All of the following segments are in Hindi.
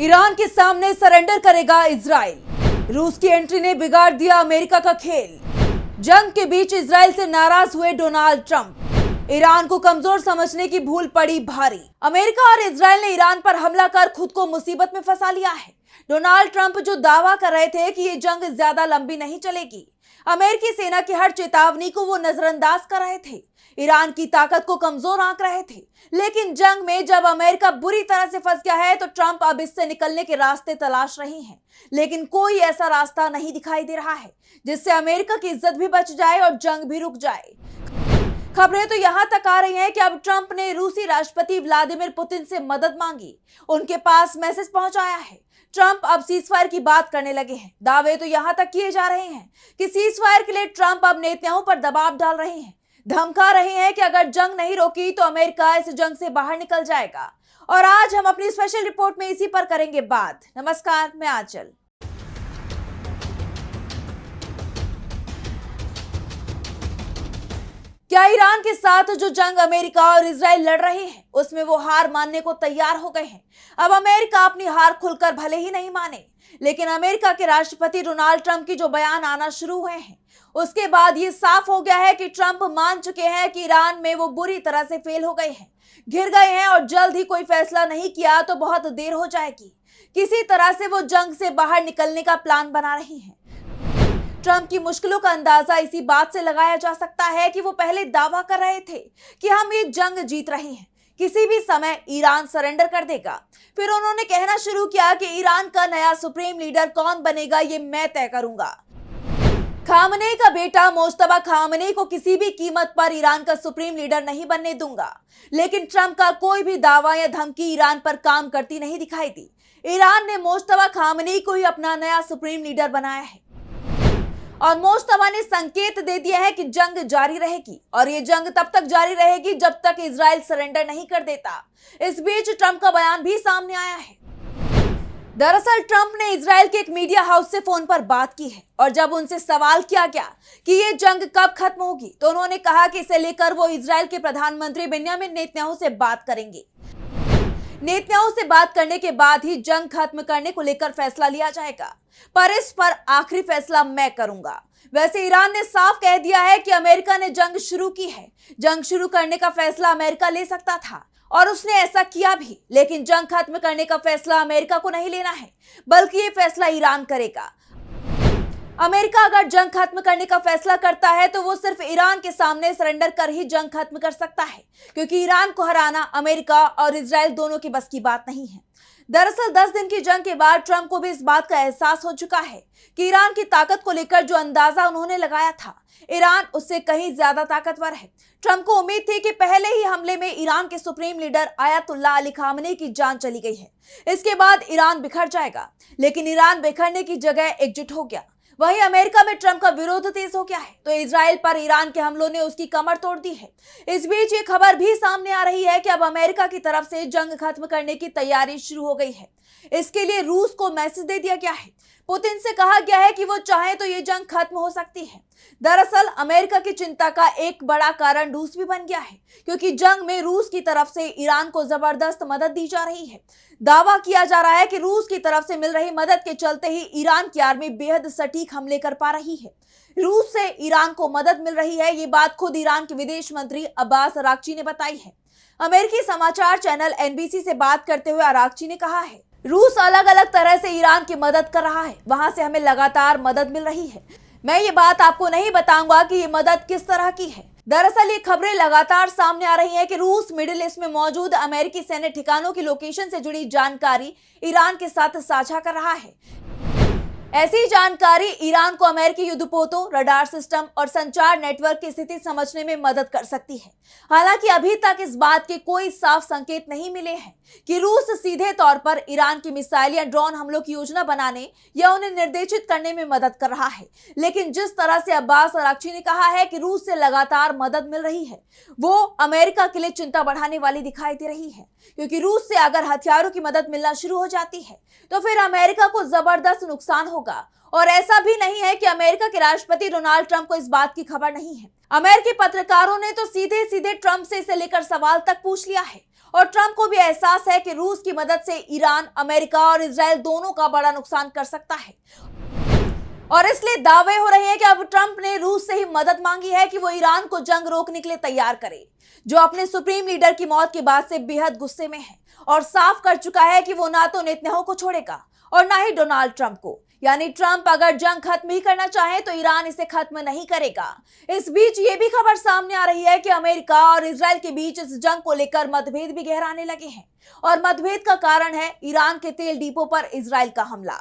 ईरान के सामने सरेंडर करेगा इजराइल। रूस की एंट्री ने बिगाड़ दिया अमेरिका का खेल। जंग के बीच इजराइल से नाराज हुए डोनाल्ड ट्रंप। ईरान को कमजोर समझने की भूल पड़ी भारी। अमेरिका और इजराइल ने ईरान पर हमला कर खुद को मुसीबत में फंसा लिया है। डोनाल्ड ट्रंप जो दावा कर रहे थे कि ये जंग ज्यादा लंबी नहीं चलेगी, अमेरिकी सेना की हर चेतावनी को वो नजरअंदाज कर रहे थे। ईरान की ताकत को कमजोर आंक रहे थे। लेकिन जंग में जब अमेरिका बुरी तरह से फंस गया है तो ट्रंप अब इससे निकलने के रास्ते तलाश रहे हैं। लेकिन कोई ऐसा रास्ता नहीं दिखाई दे रहा है जिससे अमेरिका की इज्जत भी बच जाए और जंग भी रुक जाए। खबरें तो यहां तक आ रही हैं कि अब ट्रंप ने रूसी राष्ट्रपति व्लादिमीर पुतिन से मदद मांगी। उनके पास मैसेज पहुंचाया है। ट्रंप अब सीजफायर की बात करने लगे हैं। दावे तो यहां तक किए जा रहे हैं कि सीजफायर के लिए ट्रंप अब नेतन्याहू पर दबाव डाल रहे हैं, धमका रहे हैं कि अगर जंग नहीं रोकी तो अमेरिका इस जंग से बाहर निकल जाएगा। और आज हम अपनी स्पेशल रिपोर्ट में इसी पर करेंगे बात। नमस्कार, मैं आंचल। क्या ईरान के साथ जो जंग अमेरिका और इजराइल लड़ रहे हैं उसमें वो हार मानने को तैयार हो गए हैं? अब अमेरिका अपनी हार खुलकर भले ही नहीं माने, लेकिन अमेरिका के राष्ट्रपति डोनाल्ड ट्रंप की जो बयान आना शुरू हुए हैं उसके बाद ये साफ हो गया है कि ट्रंप मान चुके हैं कि ईरान में वो बुरी तरह से फेल हो गए हैं, घिर गए हैं और जल्द ही कोई फैसला नहीं किया तो बहुत देर हो जाएगी। किसी तरह से वो जंग से बाहर निकलने का प्लान बना रही हैं। ट्रंप की मुश्किलों का अंदाजा इसी बात से लगाया जा सकता है कि वो पहले दावा कर रहे थे कि हम ये जंग जीत रहे हैं, किसी भी समय ईरान सरेंडर कर देगा। फिर उन्होंने कहना शुरू किया कि ईरान का नया सुप्रीम लीडर कौन बनेगा ये मैं तय करूंगा। खामनेई का बेटा मोज्तबा खामनेई को किसी भी कीमत पर ईरान का सुप्रीम लीडर नहीं बनने दूंगा। लेकिन ट्रंप का कोई भी दावा या धमकी ईरान पर काम करती नहीं दिखाई दी। ईरान ने मोज्तबा खामनेई को ही अपना नया सुप्रीम लीडर बनाया है और मोज्तबा ने संकेत दे दिया है कि जंग जारी रहेगी और ये जंग तब तक जारी रहेगी जब तक इजराइल सरेंडर नहीं कर देता। इस बीच ट्रंप का बयान भी सामने आया है। दरअसल ट्रंप ने इजराइल के एक मीडिया हाउस से फोन पर बात की है और जब उनसे सवाल किया गया कि ये जंग कब खत्म होगी तो उन्होंने कहा कि इसे लेकर वो इजराइल के प्रधानमंत्री बेंजामिन नेतन्याहू से बात करेंगे। नेतन्याहू से बात करने के बाद ही जंग खत्म करने को लेकर फैसला लिया जाएगा, पर इस पर आखिरी फैसला मैं करूंगा। वैसे ईरान ने साफ कह दिया है कि अमेरिका ने जंग शुरू की है। जंग शुरू करने का फैसला अमेरिका ले सकता था और उसने ऐसा किया भी, लेकिन जंग खत्म करने का फैसला अमेरिका को नहीं लेना है, बल्कि ये फैसला ईरान करेगा। अमेरिका अगर जंग खत्म करने का फैसला करता है तो वो सिर्फ ईरान के सामने सरेंडर कर ही जंग खत्म कर सकता है, क्योंकि ईरान को हराना अमेरिका और इजराइल दोनों की बस की बात नहीं है। दरअसल 10 दिन की जंग के बाद ट्रंप को भी इस बात का एहसास हो चुका है कि ईरान की ताकत को लेकर जो अंदाजा उन्होंने लगाया था, ईरान उससे कहीं ज्यादा ताकतवर है। ट्रंप को उम्मीद थी कि पहले ही हमले में ईरान के supreme leader Ayatollah Ali Khamenei की जान चली गई है, इसके बाद ईरान बिखर जाएगा। लेकिन ईरान बिखरने की जगह एकजुट हो गया। वहीं अमेरिका में ट्रंप का विरोध तेज हो गया है तो इजराइल पर ईरान के हमलों ने उसकी कमर तोड़ दी है। इस बीच ये खबर भी सामने आ रही है कि अब अमेरिका की तरफ से जंग खत्म करने की तैयारी शुरू हो गई है। इसके लिए रूस को मैसेज दे दिया गया है। पुतिन से कहा गया है कि वो चाहे तो ये जंग खत्म हो सकती है। दरअसल अमेरिका की चिंता का एक बड़ा कारण रूस भी बन गया है, क्योंकि जंग में रूस की तरफ से ईरान को जबरदस्त मदद दी जा रही है। दावा किया जा रहा है कि रूस की तरफ से मिल रही मदद के चलते ही ईरान की आर्मी बेहद सटीक हमले कर पा रही है। रूस से ईरान को मदद मिल रही है, ये बात खुद ईरान के विदेश मंत्री अब्बास अराक्ची ने बताई है। अमेरिकी समाचार चैनल एनबीसी से बात करते हुए अराक्ची ने कहा है, रूस अलग अलग तरह से ईरान की मदद कर रहा है, वहां से हमें लगातार मदद मिल रही है। मैं ये बात आपको नहीं बताऊंगा कि ये मदद किस तरह की है। दरअसल ये खबरें लगातार सामने आ रही हैं कि रूस मिडिल ईस्ट में मौजूद अमेरिकी सैन्य ठिकानों की लोकेशन से जुड़ी जानकारी ईरान के साथ साझा कर रहा है। ऐसी जानकारी ईरान को अमेरिकी युद्धपोतों, रडार सिस्टम और संचार नेटवर्क की स्थिति समझने में मदद कर सकती है। हालांकि अभी तक इस बात के कोई साफ संकेत नहीं मिले हैं कि रूस सीधे तौर पर ईरान की मिसाइल या ड्रोन हमलों की योजना बनाने या उन्हें निर्देशित करने में मदद कर रहा है। लेकिन जिस तरह से अब्बास अराक्ची ने कहा है कि रूस से लगातार मदद मिल रही है, वो अमेरिका के लिए चिंता बढ़ाने वाली दिखाई दे रही है, क्योंकि रूस से अगर हथियारों की मदद मिलना शुरू हो जाती है तो फिर अमेरिका को जबरदस्त नुकसान होगा। और ऐसा भी नहीं है कि अमेरिका के राष्ट्रपति डोनाल्ड ट्रंप को इस बात की खबर नहीं है। अमेरिकी पत्रकारों ने तो सीधे सीधे ट्रंप से इसे लेकर सवाल तक पूछ लिया है और ट्रंप को भी एहसास है कि रूस की मदद से ईरान, अमेरिका और इजराइल दोनों का बड़ा नुकसान कर सकता है। और इसलिए दावे हो रहे हैं कि अब ट्रंप ने रूस से ही मदद मांगी है कि वो ईरान को जंग रोकने के लिए तैयार करे, जो अपने सुप्रीम लीडर की मौत के बाद से बेहद गुस्से में है और साफ कर चुका है कि वो ना तो नेतन्याहू को छोड़ेगा और ना ही डोनाल्ड ट्रंप को। यानी ट्रंप अगर जंग खत्म ही करना चाहे तो ईरान इसे खत्म नहीं करेगा। इस बीच ये भी खबर सामने आ रही है कि अमेरिका और इजराइल के बीच इस जंग को लेकर मतभेद भी गहराने लगे हैं और मतभेद का कारण है ईरान के तेल डिपो पर इजराइल का हमला।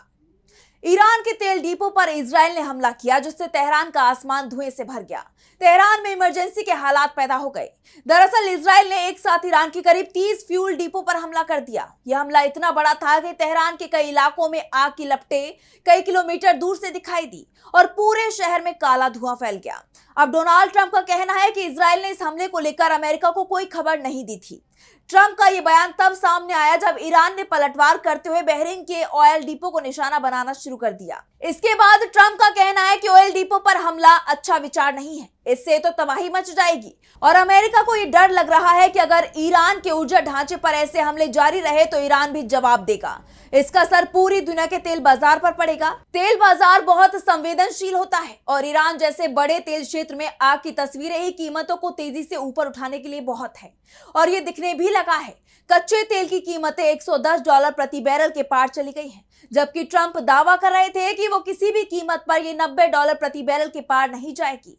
ईरान के तेल डिपो पर इजराइल ने हमला किया, जिससे तेहरान का आसमान धुएं से भर गया। तेहरान में इमरजेंसी के हालात पैदा हो गए। दरअसल इजराइल ने एक साथ ईरान के करीब 30 फ्यूल डिपो पर हमला कर दिया। यह हमला इतना बड़ा था कि तेहरान के कई इलाकों में आग की लपटें कई किलोमीटर दूर से दिखाई दी और पूरे शहर में काला धुआं फैल गया। अब डोनाल्ड ट्रंप का कहना है कि इजराइल ने इस हमले को लेकर अमेरिका को कोई खबर नहीं दी थी। ट्रंप का यह बयान तब सामने आया जब ईरान ने पलटवार करते हुए बहरीन के ऑयल डिपो को निशाना बनाना शुरू कर दिया। इसके बाद ट्रंप का कहना है कि ऑयल डिपो पर हमला अच्छा विचार नहीं है, इससे तो तबाही मच जाएगी और अमेरिका को ये डर लग रहा है कि अगर ईरान के ऊर्जा ढांचे पर ऐसे हमले जारी रहे तो ईरान भी जवाब देगा। इसका असर पूरी दुनिया के तेल बाजार पर पड़ेगा। तेल बाजार बहुत संवेदनशील होता है और ईरान जैसे बड़े तेल क्षेत्र में आग की तस्वीरें ही कीमतों को तेजी से ऊपर उठाने के लिए बहुत है और ये दिखने भी लगा है। कच्चे तेल की कीमतें $110 प्रति बैरल के पार चली गई हैं, जबकि ट्रंप दावा कर रहे थे कि वो किसी भी कीमत पर ये $90 प्रति बैरल के पार नहीं जाएगी।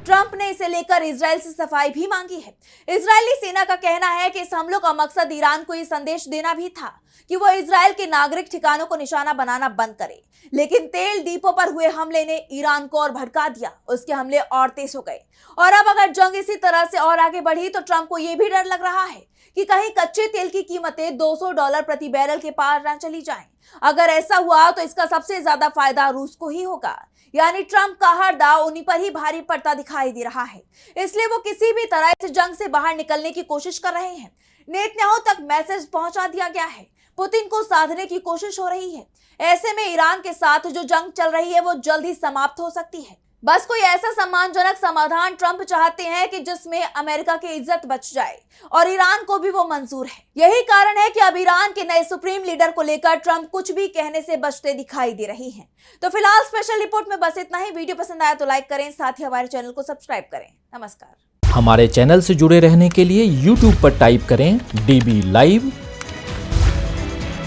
ट्रंप ने इसे लेकर इजराइल से सफाई भी मांगी है। इजरायली सेना का कहना है कि इस हमलों का मकसद ईरान को ये संदेश देना भी था कि वो इजराइल के नागरिक ठिकानों को निशाना बनाना बंद करे, लेकिन तेल डिपो पर हुए हमले ने ईरान को और भड़का दिया। उसके हमले और तेज हो गए और अब अगर जंग इसी तरह से और आगे बढ़ी तो ट्रंप को यह भी डर लग रहा है कि कहीं कच्चे तेल की कीमतें $200 प्रति बैरल के पार न चली जाएं। अगर ऐसा हुआ तो इसका सबसे ज्यादा फायदा रूस को ही होगा। यानी ट्रंप का हर दांव उन्हीं पर ही भारी पड़ता दिखाई दे रहा है। इसलिए वो किसी भी तरह इस जंग से बाहर निकलने की कोशिश कर रहे हैं। नेतन्याहू तक मैसेज पहुंचा दिया गया है, पुतिन को साधने की कोशिश हो रही है। ऐसे में ईरान के साथ जो जंग चल रही है वो जल्द ही समाप्त हो सकती है। बस कोई ऐसा सम्मानजनक समाधान ट्रंप चाहते हैं कि जिसमें अमेरिका की इज्जत बच जाए और ईरान को भी वो मंजूर है। यही कारण है कि अब ईरान के नए सुप्रीम लीडर को लेकर ट्रंप कुछ भी कहने से बचते दिखाई दे रही हैं। तो फिलहाल स्पेशल रिपोर्ट में बस इतना ही। वीडियो पसंद आया तो लाइक करें, साथ ही हमारे चैनल को सब्सक्राइब करें। नमस्कार। हमारे चैनल से जुड़े रहने के लिए YouTube पर टाइप करें DB Live,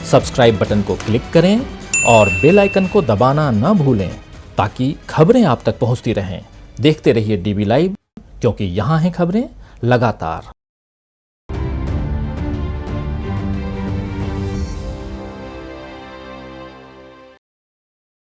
सब्सक्राइब बटन को क्लिक करें और बेल आइकन को दबाना न भूलें ताकि खबरें आप तक पहुंचती रहें। देखते रहिए DB Live, क्योंकि यहाँ हैं खबरें लगातार।